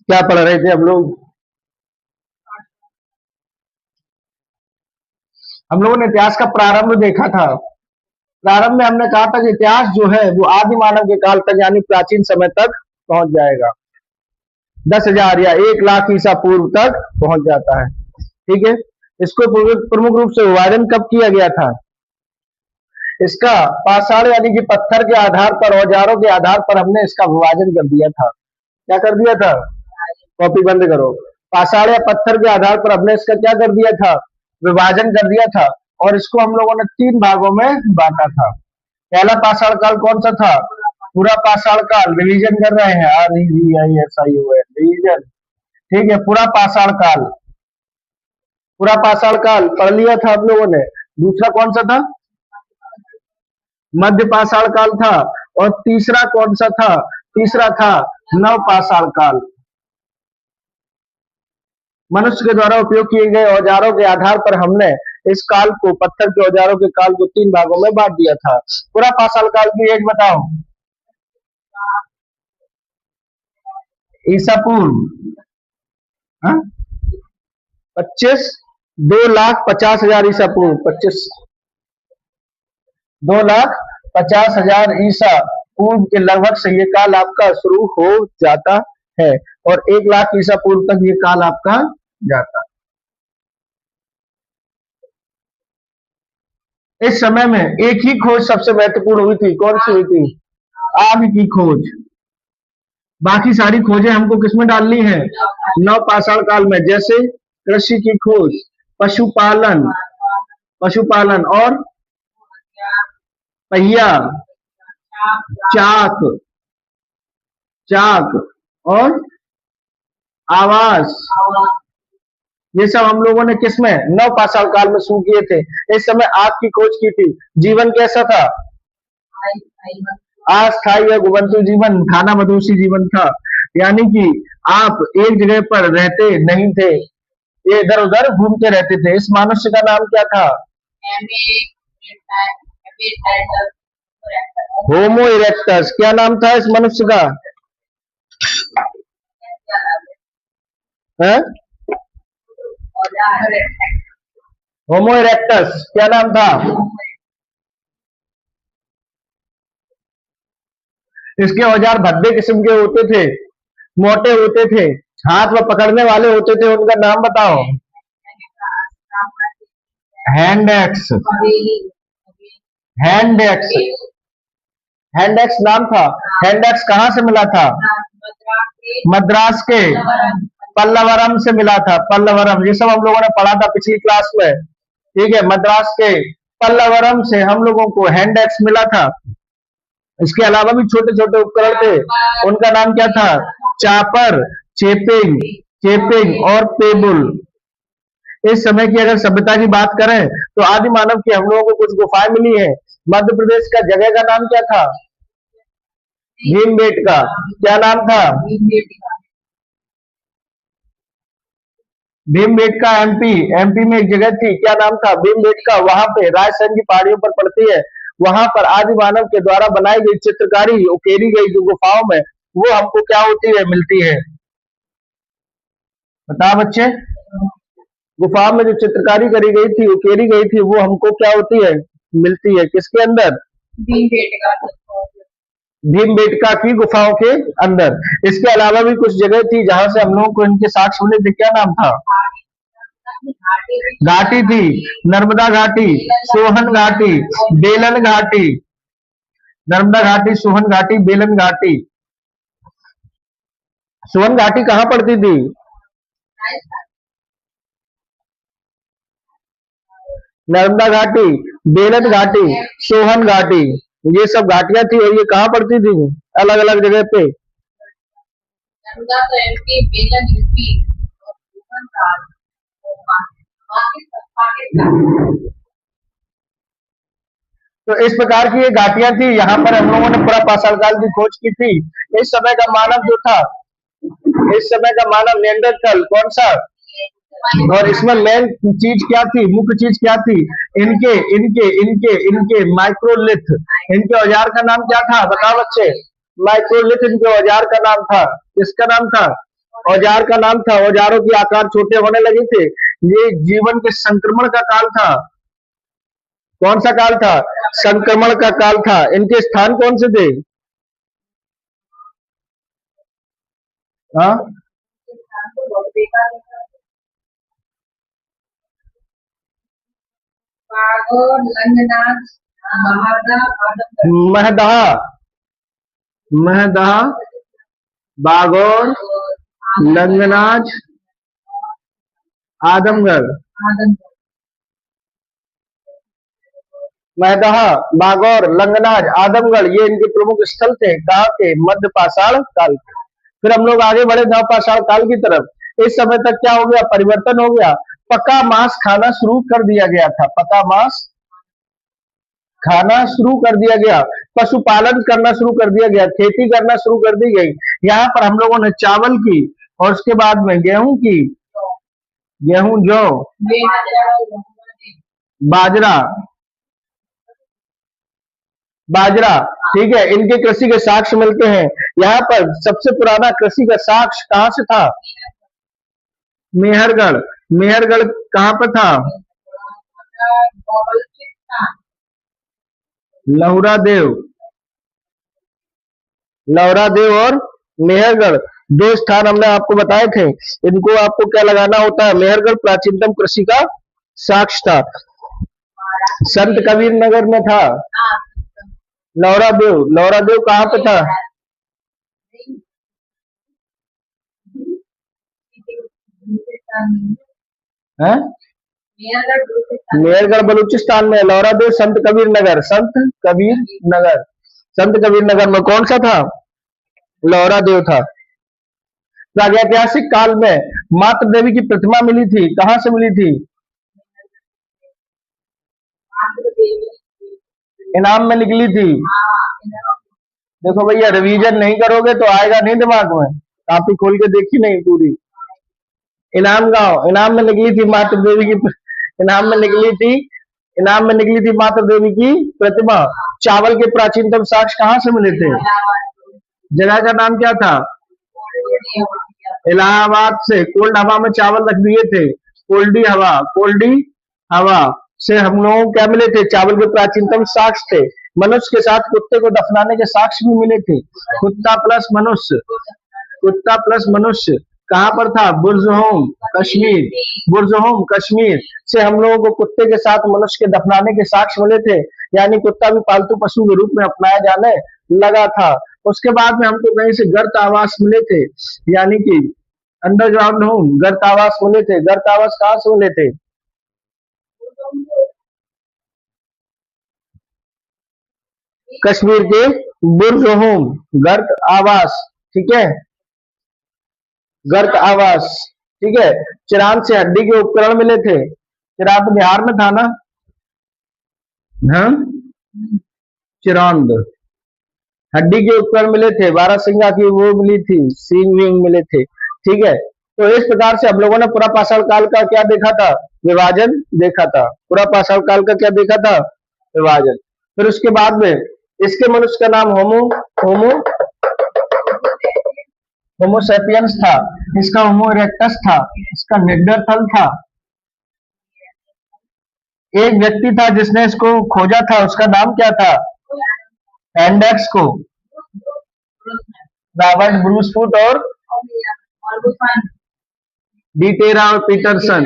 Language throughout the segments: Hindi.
क्या पढ़ रहे थे हम लोग? हम लोगों ने इतिहास का प्रारंभ देखा था। प्रारंभ में हमने कहा था कि इतिहास जो है वो आदि मानव के काल तक यानी प्राचीन समय तक पहुंच जाएगा। 10,000 या 1 लाख ईसा पूर्व तक पहुंच जाता है। ठीक है। इसको प्रमुख रूप से विभाजन कब किया गया था? इसका पाषाण यानी कि पत्थर के आधार पर, औजारों के आधार पर हमने इसका विभाजन कर दिया था। क्या कर दिया था? कॉपी बंद करो। पाषाण या पत्थर के आधार पर हमने इसका क्या कर दिया था? विभाजन कर दिया था। और इसको हम लोगों ने 3 भागों में बांटा था। पहला पाषाण काल कौन सा था? पूरा पाषाण काल। रिवीजन कर रहे हैं, REVISION, रिवीजन। ठीक है, पूरा पाषाण काल। पूरा पाषाण काल पढ़ लिया था हम लोगों ने। दूसरा कौन सा था? मध्य पाषाण काल था। और तीसरा कौन सा था? तीसरा था नव पाषाण काल। मनुष्य के द्वारा उपयोग किए गए औजारों के आधार पर हमने इस काल को, पत्थर के औजारों के काल को 3 भागों में बांट दिया था। पूरा पाषाण काल की एज बताओ। ईसा पूर्व 25, 2,50,000 ईसा पूर्व, 2,50,000 ईसा पूर्व के लगभग से ये काल आपका शुरू हो जाता है। और 1 लाख ईसा पूर्व तक ये काल आपका जाता है। इस समय में एक ही खोज सबसे महत्वपूर्ण हुई थी। कौन सी हुई थी? आग की खोज। बाकी सारी खोजें हमको किसमें डालनी है? नव पाषाण काल में। जैसे कृषि की खोज, पशुपालन, पशुपालन और पहिया, चाक, चाक और आवास, ये सब हम लोगों ने किसमें? नव पाषाण काल में शुरू किए थे। इस समय आग की खोज की थी। जीवन कैसा था? अस्थायी या गुबंतु जीवन, खाना बदोशी जीवन था। यानी कि आप एक जगह पर रहते नहीं थे, ये इधर उधर घूमते रहते थे। इस मनुष्य का नाम क्या था? होमो इरेक्टस। क्या नाम था इस मनुष्य का? होमो इरेक्टस क्या नाम था? इसके औजार भद्दे किस्म के होते थे, मोटे होते थे, हाथ में पकड़ने वाले होते थे। उनका नाम बताओ। Hand axe, hand axe, hand axe नाम था। हैंड एक्स कहां से मिला था? मद्रास के पल्लवरम से मिला था। पल्लवरम, ये सब हम लोगों ने पढ़ा था पिछली क्लास में। ठीक है, मद्रास के पल्लवरम से हम लोगों को हैंड एक्स मिला था। इसके अलावा भी छोटे छोटे उपकरण थे। उनका नाम क्या था? चापर, चेपिंग, चेपिंग और पेबुल। इस समय की अगर सभ्यता की बात करें तो आदि मानव की हम लोगों को कुछ गुफाएं मिली है। मध्य प्रदेश का जगह का नाम क्या था? भीमबेटका। क्या नाम था? भीमबेटका। एमपी, एमपी में एक जगह थी, क्या नाम था? भीमबेटका। वहां पे राजस्थान की पहाड़ियों पर पड़ती है। वहां पर आदि मानव के द्वारा बनाई गई चित्रकारी, उकेरी गई जो गुफाओं में, वो हमको क्या होती है? मिलती है। बताओ बच्चे। गुफाओं में जो चित्रकारी करी गई थी, उकेरी गई थी, वो हमको क्या होती है? मिलती है। किसके अंदर? भीमबेटका की गुफाओं के अंदर। इसके अलावा भी कुछ जगह थी जहां से हम लोगों को इनके साक्ष्य मिले थे। क्या नाम था? घाटी थी, नर्मदा घाटी, सोहन घाटी, बेलन घाटी। नर्मदा घाटी, सोहन घाटी, बेलन घाटी। सोहन घाटी कहां पड़ती थी? नर्मदा घाटी, बेलन घाटी, सोहन घाटी, ये सब घाटियां थी। और ये कहां पड़ती थी? अलग अलग जगह पे। तो इस प्रकार की ये घाटियां थी। यहाँ पर हम लोगों ने पूरा पाषाण काल की खोज की थी। इस समय का मानव जो था, इस समय का मानव निएंडरथल कौन सा? और इसमें मेन चीज क्या थी? मुख्य चीज क्या थी? इनके इनके इनके इनके माइक्रोलिथ। इनके औजार का नाम क्या था? बताओ बच्चे। माइक्रोलिथ इनके औजार का नाम था। किसका नाम था? औजार का नाम था, औजारों के आकार छोटे होने लगे थे। ये जीवन के संक्रमण का काल था। कौन सा काल था? संक्रमण का काल था। इनके स्थान कौन से थे? हाँ, महदहा, महदहा, बागौर, लंगनाज, आदमगढ़। मैदहा, बागौर, लंगनाज, आदमगढ़ ये इनके प्रमुख स्थल थे। कहाँ के? मध्य पाषाण काल के। फिर हम लोग आगे बढ़े नव पाषाण काल की तरफ। इस समय तक क्या हो गया? परिवर्तन हो गया। पका मांस खाना शुरू कर दिया गया था। पका मांस खाना शुरू कर दिया गया। पशुपालन करना शुरू कर दिया गया। खेती करना शुरू कर दी गई। यहाँ पर हम लोगों ने चावल की और उसके बाद में गेहूं की, गेहूं, जौ, बाजरा, बाजरा, ठीक है, इनके कृषि के साक्ष्य मिलते हैं। यहाँ पर सबसे पुराना कृषि का साक्ष्य कहाँ से था? मेहरगढ़। मेहरगढ़ कहाँ पर था? लहुरा देव, लौरा देव और मेहरगढ़ दो स्थान हमने आपको बताए थे। इनको आपको क्या लगाना होता है? मेहरगढ़ प्राचीनतम कृषि का साक्ष्य था। संत कबीर नगर में था लौरा देव। लौरा देव कहाँ पे था? है मेहरगढ़ बलूचिस्तान में। लौरा देव संत कबीर नगर, संत कबीर नगर, संत कबीर नगर में कौन सा था? लौरा देव था। प्रागैतिहासिक काल में मातृ देवी की प्रतिमा मिली थी। कहाँ से मिली थी? इनाम में निकली थी। देखो भैया, रिवीजन नहीं करोगे तो आएगा नहीं दिमाग में। कापी खोल के देखी नहीं पूरी। इनाम गांव, इनाम में निकली थी मातृ देवी की, इनाम में निकली थी, इनाम में निकली थी मातृ देवी की प्रतिमा। चावल के प्राचीनतम साक्ष्य कहाँ से मिले थे? जगह का नाम क्या था? इलाहाबाद से। कोल्ड हवा में चावल रख दिए थे। कोल्डी हवा, कोल्डी हवा से हम लोगों को क्या मिले थे? चावल के प्राचीनतम साक्ष्य थे। मनुष्य के साथ कुत्ते को दफनाने के साक्ष्य भी मिले थे। कुत्ता प्लस मनुष्य, कुत्ता प्लस मनुष्य कहाँ पर था? बुर्जहोम, कश्मीर। बुर्जहोम, कश्मीर से हम लोगों को कुत्ते के साथ मनुष्य के दफनाने के साक्ष्य मिले थे। यानी कुत्ता भी पालतू पशु के रूप में अपनाया जाने लगा था। उसके बाद में हमको कहीं से गर्त आवास मिले थे, यानी कि अंडरग्राउंड होम, गर्त आवास मिले थे। गर्त आवास कहाँ से मिले थे? कश्मीर के बुर्ज होम, गर्त आवास, ठीक है, गर्त आवास, ठीक है। चिरांद से हड्डी के उपकरण मिले थे। चिरांद बिहार में था ना? हाँ, चिरांद हड्डी के उपकरण मिले थे। बारहसिंगा की वो मिली थी, सींग वींग मिले थे, ठीक है। तो इस प्रकार से हम लोगों ने पूरा पाषाण काल का क्या देखा था? विभाजन देखा था। पूरा पाषाण काल का क्या देखा था? विभाजन। फिर उसके बाद में इसके मनुष्य का नाम होमो, होमो, होमोसेपियंस था। इसका होमो इरेक्टस था। इसका निडरथल था। एक व्यक्ति था जिसने इसको खोजा था, उसका नाम क्या था? एंडेक्स को रॉबर्ट ब्रूसफुट और डीटेरा और Peterson.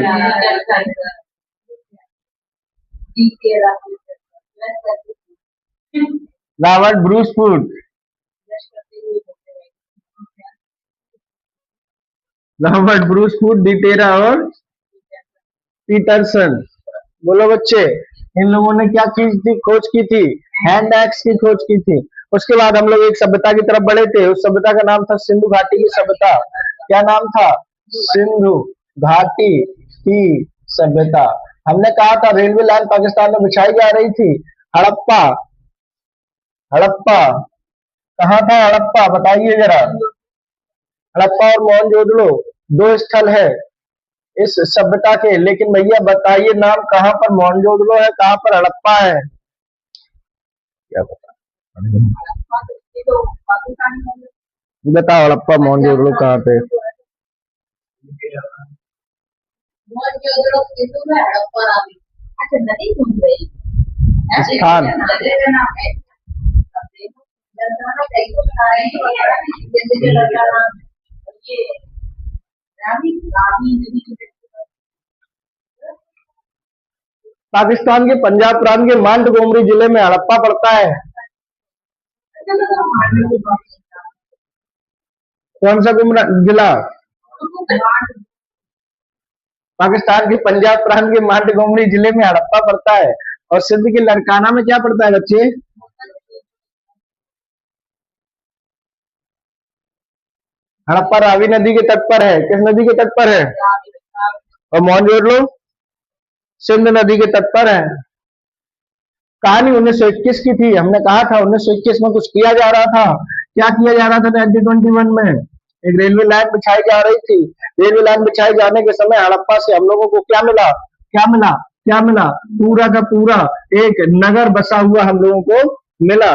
Robert Brucefoot, Robert Brucefoot, Deterra और पीटरसन। बोलो बच्चे, इन लोगों ने क्या चीज थी? खोज की थी? हैंड एक्स की खोज की थी। उसके बाद हम लोग एक सभ्यता की तरफ बढ़े थे। उस सभ्यता का नाम था सिंधु घाटी की सभ्यता। क्या नाम था? सिंधु घाटी की सभ्यता। हमने कहा था रेलवे लाइन पाकिस्तान में बिछाई जा रही थी। हड़प्पा, हड़प्पा कहाँ था? हड़प्पा बताइए जरा। हड़प्पा और मोहनजोदड़ो दो स्थल है इस सभ्यता के, लेकिन भैया बताइए नाम कहाँ पर मोहनजोदड़ो है, कहाँ पर हड़प्पा है? क्या बता, बताओ हड़प्पा मोहनजोदड़ो कहाँ पे? स्थान पाकिस्तान के पंजाब प्रांत के मांडगोमरी जिले में हड़प्पा पड़ता है। कौन सा जिला? पाकिस्तान के पंजाब प्रांत के मांडगोमरी जिले में हड़प्पा पड़ता है। और सिंध के लड़काना में क्या पड़ता है बच्चे? हड़प्पा रावी नदी के तट पर है। किस नदी के तट पर है? और मोहनजोदड़ो सिंध नदी के तट पर है। कहानी 1921 की थी। हमने कहा था 1921 में कुछ किया जा रहा था। क्या किया जा रहा था 1921 में? एक रेलवे लाइन बिछाई जा रही थी। रेलवे लाइन बिछाई जाने के समय हड़प्पा से हम लोगों को क्या मिला? क्या मिला? क्या मिला? पूरा का पूरा एक नगर बसा हुआ हम लोगों को मिला,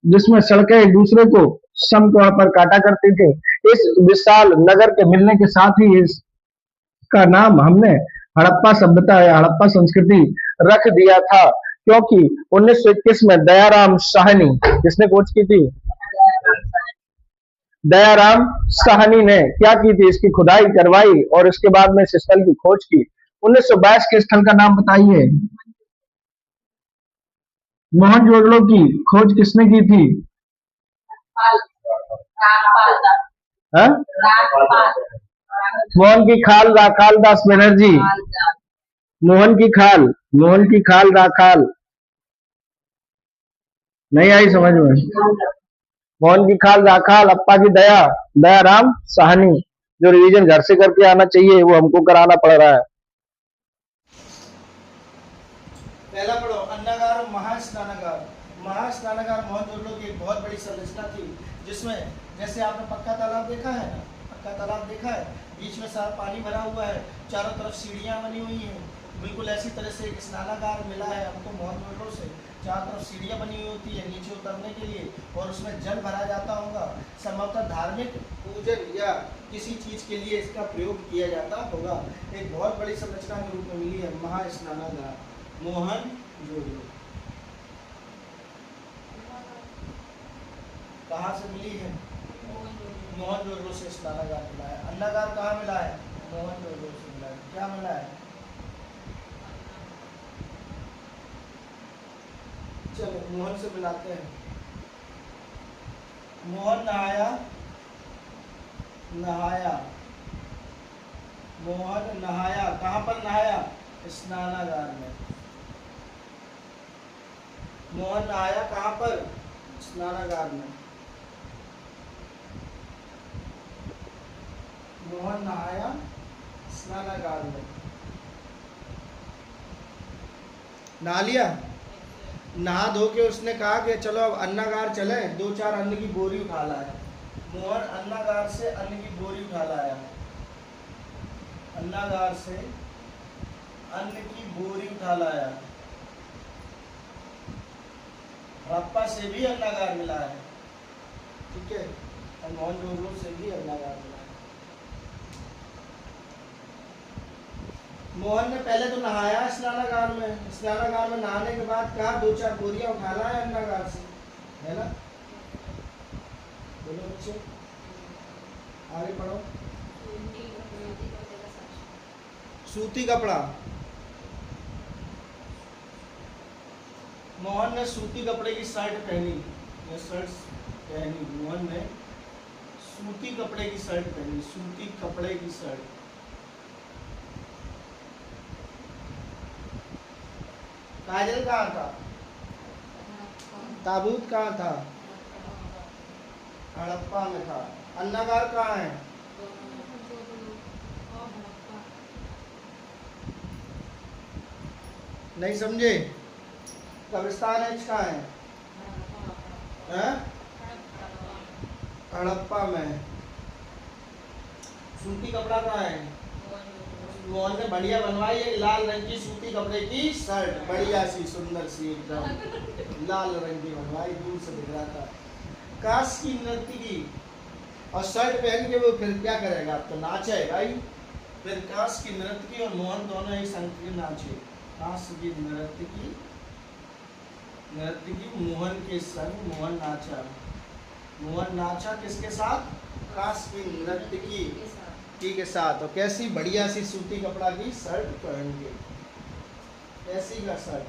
जिसमें सड़कें एक दूसरे को समतौर पर काटा करती थी। इस विशाल नगर के मिलने के साथ ही इसका नाम हमने हड़प्पा सभ्यता या हड़प्पा संस्कृति रख दिया था, क्योंकि 1921 में दयाराम साहनी, जिसने खोज की थी? दयाराम साहनी ने क्या की थी? इसकी खुदाई करवाई और इसके बाद में इस स्थल की खोज की। 1922 के स्थल का नाम बताइए। मोहनजोदड़ो की खोज किसने की थी? मोहन की खाल राखाल दास बनर्जी। मोहन की खाल राखाल नहीं आई समझ में? मोहन की खाल राखाल, अप्पा की दया, दयाराम साहनी। जो रिवीजन घर से करके आना चाहिए वो हमको कराना पड़ रहा है। पहला पढ़ो, अन्नागार महास्नानागार। महास्नानागार मोहनजोदड़ो की एक बहुत बड़ी संरचना थी, जिसमें जैसे आपने पक्का तालाब देखा है ना, पक्का तालाब देखा है, बीच में सारा पानी भरा हुआ है, चारों तरफ सीढ़ियां बनी हुई हैं, बिल्कुल ऐसी तरह से एक स्नानागार मिला है हमको मोहनजोदड़ो से। चारों तरफ सीढ़ियां बनी हुई होती है नीचे उतरने के लिए, और उसमें जल भरा जाता होगा। संभवतः धार्मिक पूजन या किसी चीज के लिए इसका प्रयोग किया जाता होगा। एक बहुत बड़ी संरचना के रूप में मिली है महास्नानागार मोहनजोदड़ो। कहाँ से मिली है? मोहनजोदड़ो से स्नानागार मिला है। अन्नागार कहाँ मिला है? मोहनजोदड़ो से मिला है। क्या मिला है? चलो मोहन से मिलाते हैं। मोहन नहाया, मोहन नहाया। कहाँ पर नहाया? स्नानागार में। मोहन नहाया कहाँ पर? स्नानागार में। मोहन नहाया स्नानागार में। नहा लिया? नहा धो के उसने कहा कि चलो अब अन्नागार चले, 2-4 अन्न की बोरी उठा लाया। मोहन अन्नागार से अन्न की बोरी उठा लाया। अन्नागार से अन्न की बोरी उठा लाया। हड़प्पा से भी अन्नागार मिला है, ठीक है, और मोहनजोदड़ो से भी अन्नागार मिला है। मोहन ने पहले तो नहाया स्नानागार में। स्नानागार में नहाने के बाद कहा 2-4 बोरियां उठा लाया अन्नागार से, है ना? बोलो बच्चे, आगे पढ़ो। सूती कपड़ा। मोहन ने सूती कपड़े की शर्ट पहनी। ये शर्ट पहनी, मोहन ने सूती कपड़े की शर्ट पहनी। सूती कपड़े की शर्ट। काजल कहाँ था? ताबूत कहाँ था? हड़प्पा में था। अन्नागार कहाँ है? नहीं समझे? कब्रिस्तान है कहाँ है? हड़प्पा में। सूती कपड़ा कहाँ है? मोहन ने बढ़िया बनवाई एक लाल रंग की सूती कपड़े की शर्ट, बढ़िया सी सुंदर सी एकदम लाल रंग की बनवाई, दूर से दिख रहा था। काश की नर्तकी की, और शर्ट पहन के वो फिर क्या करेगा? अब तो नाचेगा ही, फिर कांस की नर्तकी और मोहन दोनों एक संग के नाचे। कांस की नर्तकी मोहन के संग मोहन नाचा। मोहन नाचा किसके साथ? कांस की नर्तकी के साथ। और कैसी बढ़िया सी सूती कपड़ा की शर्ट पहन के। कैसी का शर्ट?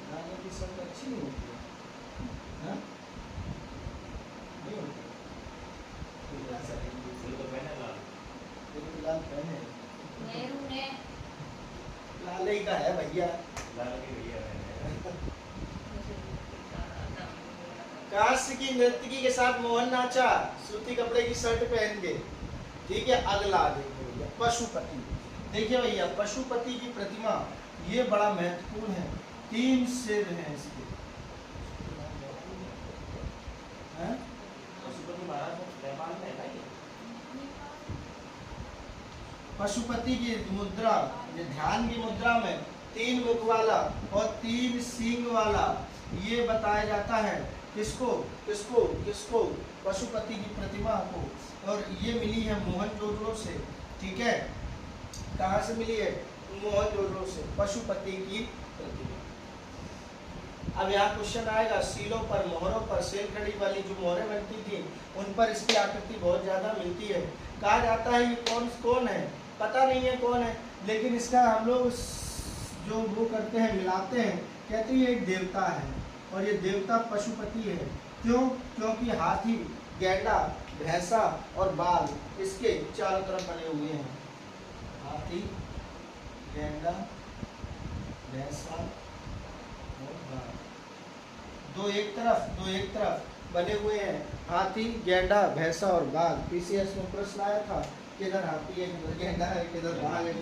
रानी की शर्ट अच्छी नहीं होती है, हाँ? नहीं होती। लाल पहने, नेहरू ने लाल ही का है भैया। कांस्य की नर्तकी के साथ मोहन नाचा सूती कपड़े की शर्ट पहन के। ठीक है, अगला देखिए भैया, पशुपति। देखिए भैया, पशुपति की प्रतिमा ये बड़ा महत्वपूर्ण है। 3 सिर हैं इसके। हैं? पशुपति की मुद्रा, ये ध्यान की मुद्रा में 3 मुख वाला और 3 सींग वाला ये बताया जाता है। किसको किसको किसको? पशुपति की प्रतिमा को। और ये मिली है मोहनजोदड़ो से। ठीक है, कहाँ से मिली है? मोहनजोदड़ो से पशुपति की प्रतिमा। अब यहाँ क्वेश्चन आएगा, सीलों पर, मोहरों पर, सेलखड़ी वाली जो मोहरें बनती थी उन पर इसकी आकृति बहुत ज्यादा मिलती है। कहा जाता है ये कौन कौन है, पता नहीं है कौन है, लेकिन इसका हम लोग जो वो करते हैं, मिलाते हैं, कहते हैं ये एक देवता है और ये देवता पशुपति है। क्यों? क्योंकि हाथी, गैंडा, भैंसा और बाल इसके चारों तरफ बने हुए हैं। हाथी, गैंडा, भैंसा और बाल, दो एक तरफ बने हुए हैं। हाथी, गैंडा, भैंसा और बाघ। पीसीएस में प्रश्न आया था, किधर हाथी है, किधर गैंडा है, किधर बाघ है,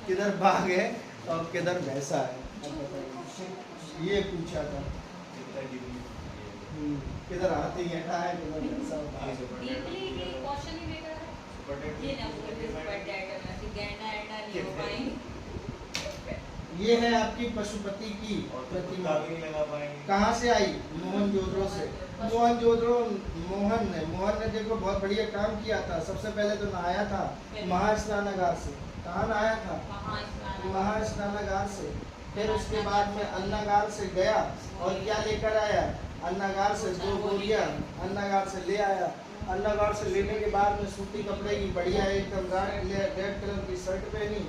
किधर बाघ है और किधर भैंसा है। ये पूछा था, किधर हाथी, गैंडा है, किधर भैंसा और बाघ है। क्वेश्चन ही बेकार है। ये ना बोलिए सुपर डैड में गैंडा एंडा नहीं हो पाएंगे। ये है आपकी पशुपति की प्रतिमा। कहाँ से आई? मोहनजोदड़ो से। मोहनजोदड़ो मोहन ने देखो बहुत बढ़िया काम किया था। सबसे पहले तो नहाया था महास्नानागार से। कहाँ नहाया था? महास्नानागार से। फिर उसके बाद में अन्नागार से गया और क्या लेकर आया? अन्नागार से 2 बोरियां अन्नागार से ले आया। अन्नागार से लेने के बाद में सूती कपड़े की बढ़िया एकदम रेड कलर की शर्ट पहनी।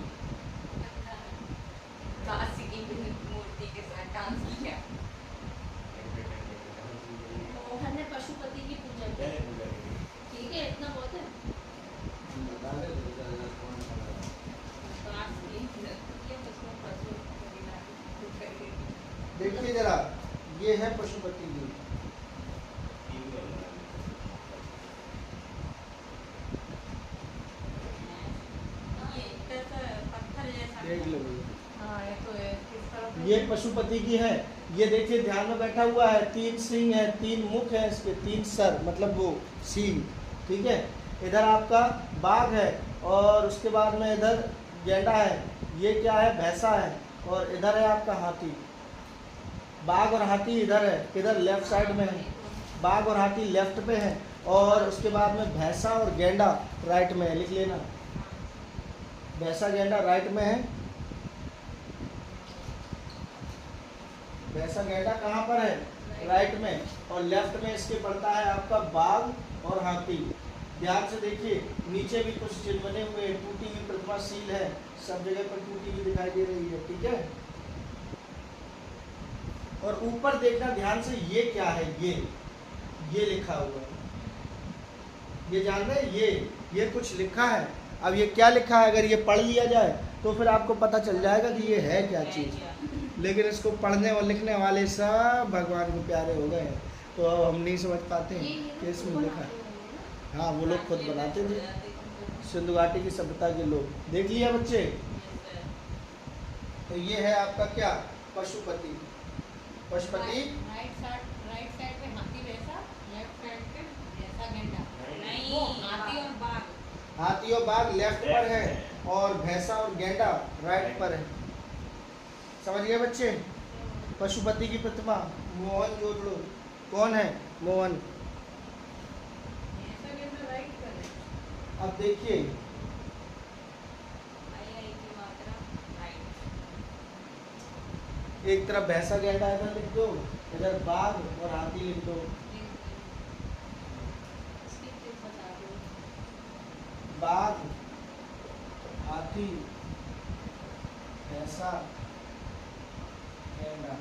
काशी की मूर्ति के साथ डांस किया। मोहन ने पशुपति की पूजा की। ठीक है, इतना बहुत है। देखिए जरा, ये है पशुपति की। देख लो, ये पशुपति की है। ये देखिए ध्यान में बैठा हुआ है। 3 सिंह है, 3 मुख है इसके, 3 सर, मतलब वो सींग। ठीक है, इधर आपका बाघ है और उसके बाद में इधर गैंडा है। ये क्या है? भैंसा है। और इधर है आपका हाथी। बाघ और हाथी इधर है, इधर लेफ्ट साइड में है। बाघ और हाथी लेफ्ट पे है और उसके बाद में भैंसा और गैंडा राइट में है। लिख लेना, भैंसा गैंडा राइट में है। भैंसा गैंडा कहाँ पर है? राइट में। और लेफ्ट में इसके पड़ता है आपका बाघ और हाथी। ध्यान से देखिए, नीचे भी कुछ चिन्ह बने हुए हैं। टूटी हुई प्रतिमा सील है, सब जगह पर टूटी हुई दिखाई दे रही है। ठीक है, और ऊपर देखना ध्यान से, ये क्या है? ये लिखा हुआ है, ये जान रहे हैं? ये कुछ लिखा है। अब ये क्या लिखा है? अगर ये पढ़ लिया जाए तो फिर आपको पता चल जाएगा कि ये है क्या चीज़। लेकिन इसको पढ़ने और लिखने वाले सब भगवान को प्यारे हो गए हैं, तो अब हम नहीं समझ पाते हैं कि इसमें लिखा है। हाँ, वो लोग खुद बनाते थे, सिंधु घाटी की सभ्यता के लोग। देख लिया बच्चे? तो ये है आपका क्या? पशुपति। पशुपति राइट साइड पे हाथी भैंसा, लेफ्ट साइड पे भैंसा गैंडा। नहीं, हाथी और बाघ। हाथी और बाघ लेफ्ट पर है और भैंसा और गैंडा राइट पर है। समझ गए बच्चे? पशुपति की प्रतिमा मोहनजोदड़ो। कौन है? मोहन। अब देखिए आई आई की मात्रा राइट। एक तरफ भैंसा गैंडा इधर लिख दो, इधर बाघ और हाथी लिख दो। इसकी ट्रिक बता दो। बाघ, हाथी, भैंसा, गैंडा।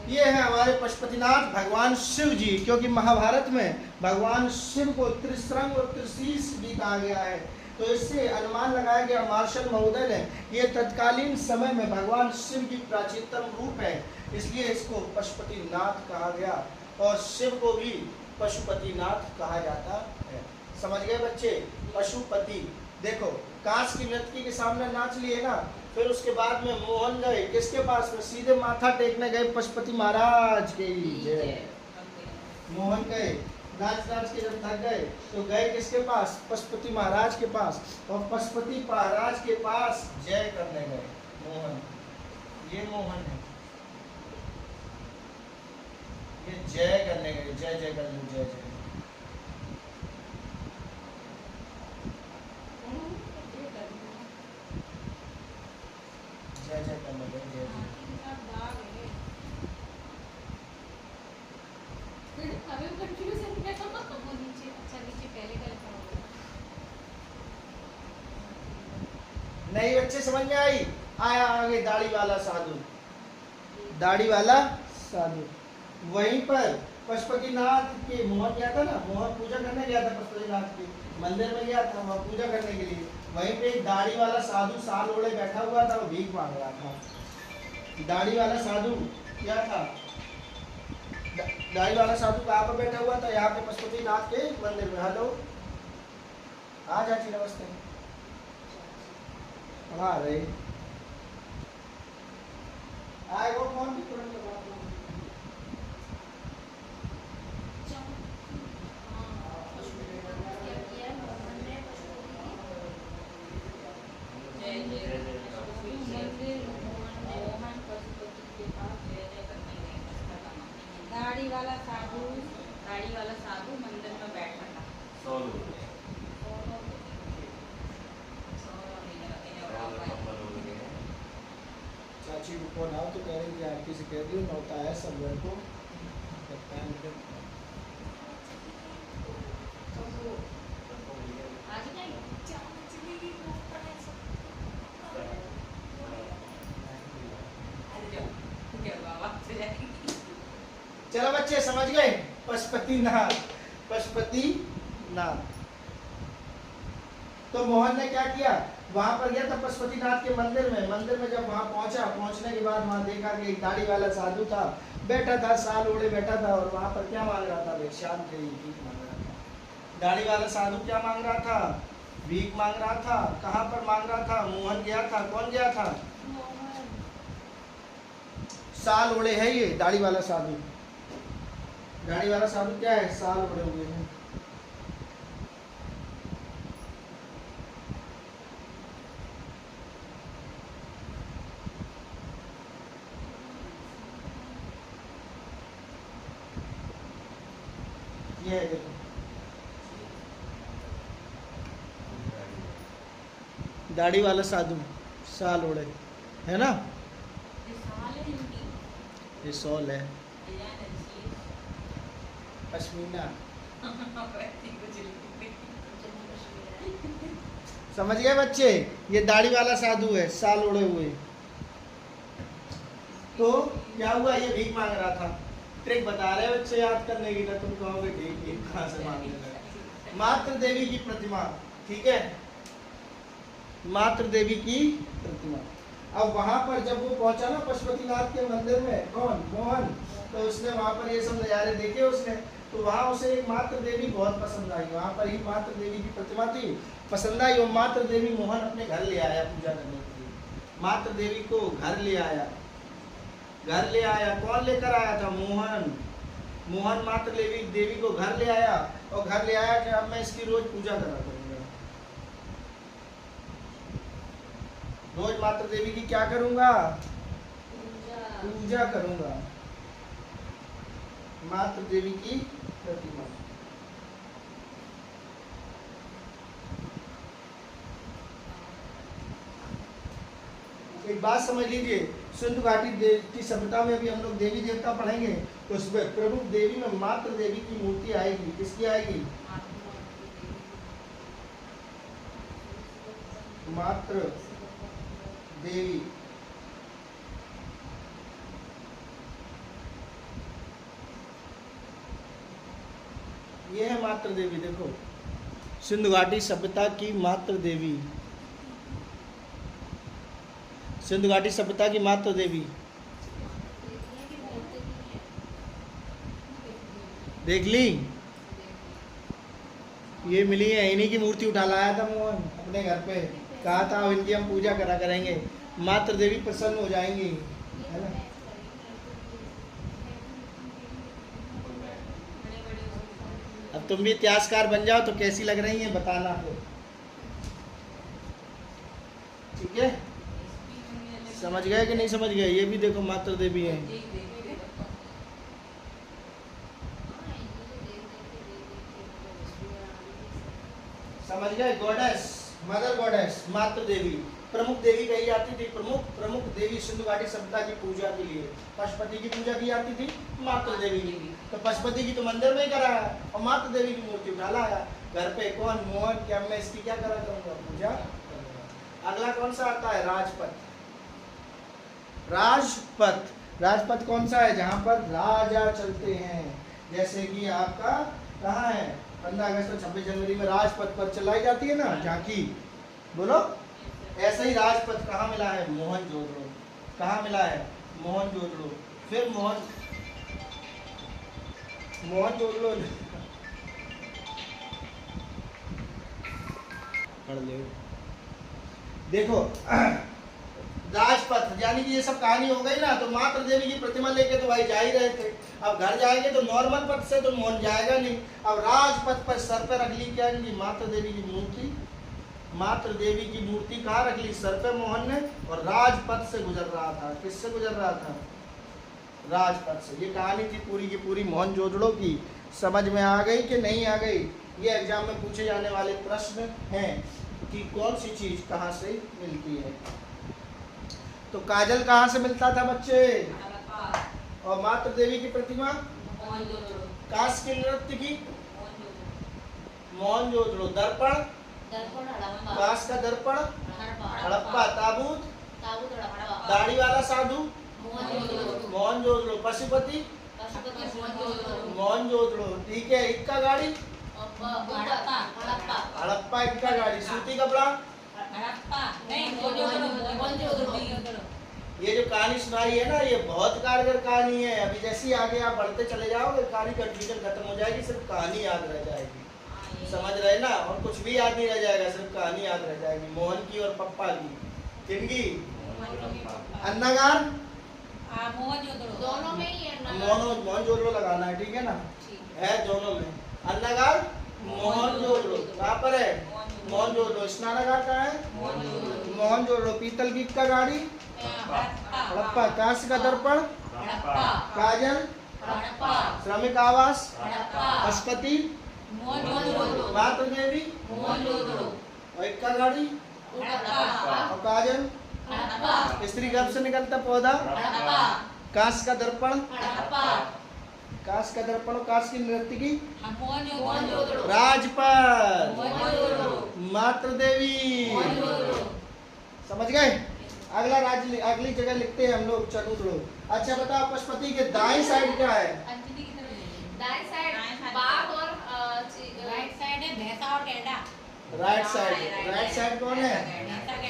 ये है हमारे पशुपतिनाथ भगवान शिव जी, क्योंकि महाभारत में भगवान शिव को त्रिशृंग और त्रिशीष भी कहा गया है। तो इससे अनुमान लगाया गया मार्शल महोदय ने, ये तत्कालीन समय में भगवान शिव की प्राचीनतम रूप है, इसलिए इसको पशुपतिनाथ कहा गया और शिव को भी पशुपतिनाथ कहा जाता है। समझ गए बच्चे? पशुपति। देखो कांस की नृत्य के सामने नाच लिए ना, फिर उसके बाद में मोहन गए किसके पास में? सीधे माथा टेकने गए पशुपति महाराज के जय। मोहन गए नाच नाच के जब थक गए तो गए किसके पास? पशुपति महाराज के पास, और पशुपति महाराज के पास जय करने गए। मोहन, ये मोहन है, ये जय करने गए, जय जय कर लो, जय जय। जय जय करने गए, जय जय। नहीं बच्चे समझ में आई? आया आगे दाढ़ी वाला साधु, दाढ़ी वाला साधु। वहीं पर पशुपतिनाथ के मोहन गया था ना, मोहन पूजा करने गया था पशुपतिनाथ के मंदिर में गया था वहाँ पूजा करने के लिए। वहीं पे एक दाढ़ी वाला साधु साल ओढ़े बैठा हुआ था, वो भीख मांग रहा था। दाढ़ी वाला साधु क्या था? दाढ़ी वाला साधु कहाँ पर बैठा हुआ था? यहाँ पे पशुपतिनाथ के मंदिर में। हेलो, आ चाची नमस्ते। पढ़ा रहे आए वो कौन भी तुरंत लगा दो। दाढ़ी वाला साधु मंदिर में बैठा था। चाची को फोन आओ तो कह रही कि आरती से कह दियो नौता है सब घर को। चलो बच्चे समझ गए? पशुपतिनाथ, पशुपतिनाथ। तो मोहन ने क्या किया? वहां पर गया था पशुपतिनाथ के मंदिर में। मंदिर में जब वहां पहुंचा, पहुंचने के बाद वहां देखा कि एक दाढ़ी वाला साधु था, बैठा था, साल ओढ़े बैठा था, और वहां पर क्या मांग रहा था? भिक्षांत भीख मांग रहा था। दाढ़ी वाला साधु क्या मांग रहा था? भीख मांग रहा था। कहाँ पर मांग रहा था? मोहन गया था। कौन गया था? साल ओढ़े है ये दाढ़ी वाला साधु। दाढ़ी वाला साधु क्या है? साल ओढ़े हुए हैं। ये है देखो, दाढ़ी वाला साधु साल ओढ़े है ना। ये सॉल है, पश्मीना। समझ गए बच्चे? ये दाढ़ी वाला साधु है, साल ओढ़े हुए। तो क्या हुआ? ये भीख मांग रहा था। ट्रिक बता रहे बच्चे याद करने की, ना तुम कहोगे भीख कहाँ से मांग रहे? मातृ देवी की प्रतिमा, ठीक है, मातृ देवी की प्रतिमा। अब वहां पर जब वो पहुंचा ना पशुपतिनाथ के मंदिर में, कौन? मोहन। तो उसने वहां पर ये सब नज़ारे देखे उसने, तो वहां उसे एक मातृ देवी बहुत पसंद आई। वहां पर ही मातृ देवी की प्रतिमा थी, पसंद आई। और मातृ देवी मोहन अपने घर ले आया पूजा करने के लिए। मातृ देवी को घर ले आया, घर ले आया। कौन लेकर आया था? मोहन। मोहन मातृ देवी को घर ले आया, और घर ले आया कि अब मैं इसकी रोज पूजा करा करूंगा। रोज मातृ देवी की क्या करूंगा? पूजा करूंगा। मातृ देवी की प्रतिमा। एक बात समझ लीजिए, सिंधु घाटी की सभ्यता में भी हम लोग देवी देवता पढ़ेंगे तो उसमें प्रमुख देवी में मातृ देवी की मूर्ति आएगी। किसकी आएगी? मातृ देवी। ये है मातृ देवी। देखो, सिंधु घाटी सभ्यता की मातृ देवी, सिंधु घाटी सभ्यता की मातृ देवी देख ली, ये मिली है। इन्हीं की मूर्ति उठा लाया था मोहन अपने घर पे, कहा था इनकी हम पूजा करा करेंगे, मातृ देवी प्रसन्न हो जाएंगी, है ना। अब तुम भी इतिहासकार बन जाओ तो कैसी लग रही हैं बताना फिर, ठीक है। समझ गए कि नहीं समझ गए? ये भी देखो मातृ देवी है। समझ गए? गॉडेस, मदर गॉडेस, मातृ देवी, प्रमुख देवी कही जाती थी। प्रमुख देवी सिंधु घाटी सभ्यता की पूजा के लिए पशुपति की पूजा की जाती थी, मातृ देवी की। तो पशुपति की तो मंदिर में ही करा है और मातृ देवी की मूर्ति उठा लाया घर पे। कौन? मोहन। क्या मैं इसकी क्या करा करूंगा? पूजा करूंगा। अगला कौन सा आता है? राजपथ। राजपथ, राजपथ कौन सा है? जहां पर राजा चलते हैं। जैसे कि आपका कहाँ है 15 अगस्त और 26 जनवरी में राजपथ पर चलाई जाती है ना झांकी, बोलो। ऐसे ही राजपथ कहाँ मिला है? मोहनजोदड़ो। कहाँ मिला है? मोहनजोदड़ो। फिर मोहनजोदड़ो पढ़ ले। देखो राजपथ यानी कि ये सब कहानी हो गई ना। तो मातृ देवी की प्रतिमा लेके तो भाई जा ही रहे थे। अब घर जाएंगे तो नॉर्मल पथ से तो मोहन जाएगा नहीं। अब राजपथ पर सर पे रख ली क्या इनकी मातृ देवी की मूर्ति। मातृ देवी की मूर्ति कहाँ रख ली? सर पे मोहन ने, और राजपथ से गुजर रहा था। किससे गुजर रहा था? राजपथ से। ये कहानी थी पूरी की पूरी मोहनजोदड़ो की। समझ में आ गई कि नहीं आ गई? ये एग्जाम में पूछे जाने वाले प्रश्न हैं कि कौन सी चीज कहाँ से मिलती है। तो काजल कहाँ से मिलता था बच्चे? और मातृ देवी की प्रतिमा काश के नृत्य की मोहनजोदड़ो। दर्पण काश का दर्पण हड़प्पा। ताबूत दाढ़ी वाला साधु मोहनजोदड़ो। पशुपति मोहनजोदड़ो। ठीक है। इक्का गाड़ी हड़प्पा इक्का गाड़ी। सूती कपड़ा ये जो कहानी सुनाई है ना, ये बहुत कारगर कहानी है। अभी जैसे ही आगे आप बढ़ते चले जाओगे कहानी कंफ्यूजन खत्म हो जाएगी, सिर्फ कहानी याद रह जाएगी। समझ रहे ना? और कुछ भी याद नहीं रह जाएगा, सिर्फ कहानी याद रह जाएगी। मोहन की और पप्पा की। किनकी? अन्नागार दोनों में ही मोहनजोदड़ो लगाना है, ठीक है ना? है दोनों में। अन्नागार मोहनजोदड़ो कहाँ पर है? मोहनजोदड़ो। स्नानागार कहाँ है? मोहनजोदड़ो। पीतल की इक्का गाड़ी हड़प्पा। कांस्य का दर्पण काजल। श्रमिक आवास पशुपति। मातृ देवी और इक्का गाड़ी और काजल। स्त्री गर्भ से निकलता पौधा कांस्य का दर्पण। कांस्य का दर्पण और कांस्य की नृत्य की राजपथ। मातृ देवी। समझ गए? अगला अगली जगह लिखते हैं हम लोग चतुर्दो। अच्छा बताओ पशुपति के दाएं साइड क्या है? दाएं साइड बाघ और राइट साइड है भैंसा और गैंडा। राइट साइड कौन है?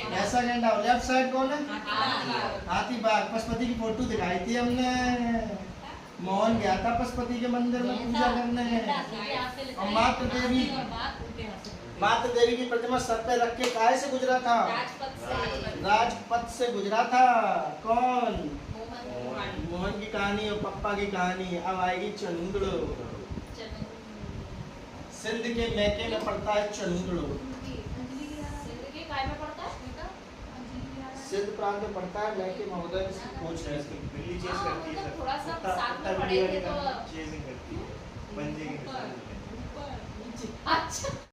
भैंसा गैंडा। और लेफ्ट साइड कौन है? हाथी बाघ। पशुपति की फोटो दिखाई थी हमने। मोहन गया था पशुपति के मंदिर में पूजा करने। और मातृ देवी की प्रतिमा सर पे रख के काहे से गुजरा था? राजपथ से गुजरा था। कौन? मोहन की कहानी और पप्पा की कहानी। अब आएगी चंद्रो। सिंध के मैके में पड़ता है चंद्रो। सिंध प्रांत में पड़ता है। मैके महोदय खोज है। थोड़ा सा साथ में पढ़ेंगे तो बन जाएगी ऊपर तो ऊपर नीचे अच्छा